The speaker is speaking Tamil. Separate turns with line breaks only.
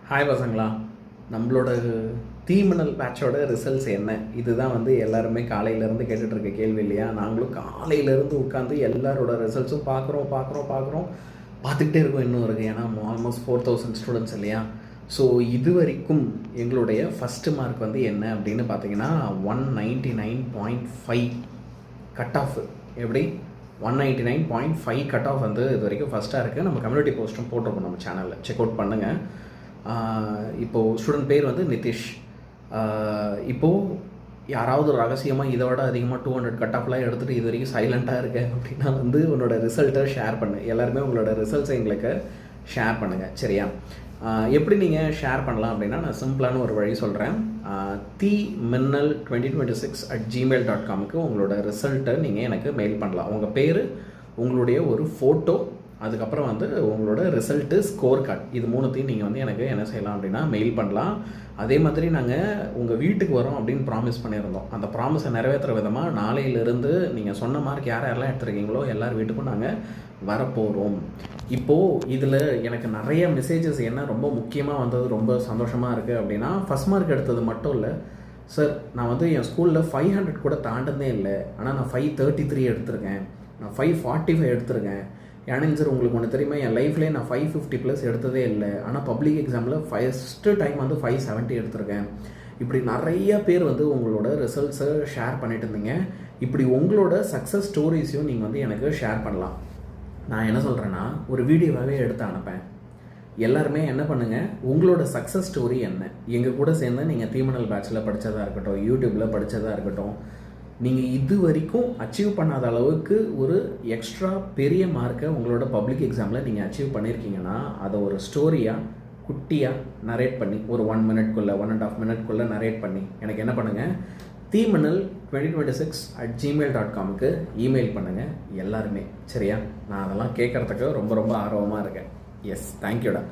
ஹாய் பசங்களா, நம்மளோட தீமினல் பேட்சோட ரிசல்ட்ஸ் என்ன? இதுதான் எல்லாருமே காலையிலேருந்து கேட்டுட்ருக்க கேள்வி இல்லையா? நாங்களும் காலையிலேருந்து உட்காந்து எல்லாரோட ரிசல்ட்ஸும் பார்த்துக்கிட்டே இருக்கோம். இன்னும் இருக்குது, ஏன்னா ஆல்மோஸ்ட் 4000 ஸ்டூடெண்ட்ஸ் இல்லையா? ஸோ இது வரைக்கும் எங்களுடைய ஃபஸ்ட்டு மார்க் என்ன அப்படின்னு பார்த்தீங்கன்னா 199.5 கட் ஆஃப். எப்படி 199.5 கட் ஆஃப் இது வரைக்கும் ஃபஸ்ட்டாக இருக்குது. நம்ம கம்யூனிட்டி போஸ்ட்டும் போட்டிருக்கோம் நம்ம சேனலில், செக் அவுட் பண்ணுங்கள். இப்போது ஸ்டூடெண்ட் பேர் நிதிஷ். இப்போது யாராவது ஒரு ரகசியமாக இதை விட அதிகமாக 200 கட் ஆஃப்லாம் எடுத்துகிட்டு இது வரைக்கும் சைலண்ட்டாக இருக்கேன் அப்படின்னா உன்னோட ரிசல்ட்டை ஷேர் பண்ணு. எல்லாருமே உங்களோட ரிசல்ட்ஸை எங்களுக்கு ஷேர் பண்ணுங்கள், சரியா? எப்படி நீங்கள் ஷேர் பண்ணலாம் அப்படின்னா, நான் சிம்பிளான ஒரு வழி சொல்கிறேன். theminal2026@gmail.comக்கு உங்களோட ரிசல்ட்டை நீங்கள் எனக்கு மெயில் பண்ணலாம். உங்கள் பேர், உங்களுடைய ஒரு ஃபோட்டோ, அதுக்கப்புறம் உங்களோட ரிசல்ட்டு, ஸ்கோர் கார்டு, இது மூணுத்தையும் நீங்கள் எனக்கு என்ன செய்யலாம் அப்படின்னா மெயில் பண்ணலாம். அதே மாதிரி நாங்கள் உங்கள் வீட்டுக்கு வரோம் அப்படின்னு ப்ராமிஸ் பண்ணியிருந்தோம். அந்த ப்ராமிஸை நிறைவேற்றுற விதமாக நாளையிலிருந்து நீங்கள் சொன்ன மார்க் யாரெல்லாம் எடுத்துருக்கீங்களோ எல்லார் வீட்டுக்கும் நாங்கள் வரப்போகிறோம். இப்போது இதில் எனக்கு நிறைய மெசேஜஸ் என்ன ரொம்ப முக்கியமாக வந்தது, ரொம்ப சந்தோஷமாக இருக்குது அப்படின்னா, ஃபஸ்ட் மார்க் எடுத்தது மட்டும் இல்லை சார், நான் என் ஸ்கூலில் 500 கூட தாண்டதே இல்லை, ஆனால் நான் 533 எடுத்திருக்கேன், நான் 545 எடுத்திருக்கேன். ஏன்னா சார், உங்களுக்கு ஒன்று தெரியுமா, என் லைஃப்லேயே நான் 550+ எடுத்ததே இல்லை, ஆனால் பப்ளிக் எக்ஸாமில் ஃபஸ்ட்டு டைம் 570 எடுத்திருக்கேன். இப்படி நிறைய பேர் உங்களோட ரிசல்ட்ஸை ஷேர் பண்ணிட்டு இருந்தீங்க. இப்படி உங்களோட சக்ஸஸ் ஸ்டோரிஸையும் நீங்கள் எனக்கு ஷேர் பண்ணலாம். நான் என்ன சொல்கிறேன்னா, ஒரு வீடியோவாகவே எடுத்து அனுப்பேன். எல்லாருமே என்ன பண்ணுங்கள், உங்களோட சக்ஸஸ் ஸ்டோரி என்ன, எங்கள் கூட சேர்ந்து நீங்கள் தீமினல் பேட்சில் படித்ததாக இருக்கட்டும், யூடியூப்பில் படித்ததாக இருக்கட்டும், நீங்கள் இது வரைக்கும் அச்சீவ் பண்ணாத அளவுக்கு ஒரு எக்ஸ்ட்ரா பெரிய மார்க்கை உங்களோட பப்ளிக் எக்ஸாமில் நீங்கள் அச்சீவ் பண்ணியிருக்கீங்கன்னா, அதை ஒரு ஸ்டோரியாக குட்டியாக நரேட் பண்ணி ஒரு 1 மினிட்குள்ளே 1.5 மினிட்குள்ளே நரேட் பண்ணி எனக்கு என்ன பண்ணுங்கள், theminal2026@gmail.comக்கு இமெயில் பண்ணுங்கள் எல்லாருமே, சரியா? நான் அதெல்லாம் கேட்குறதுக்கு ரொம்ப ஆர்வமாக இருக்கேன். எஸ், தேங்க்யூடா.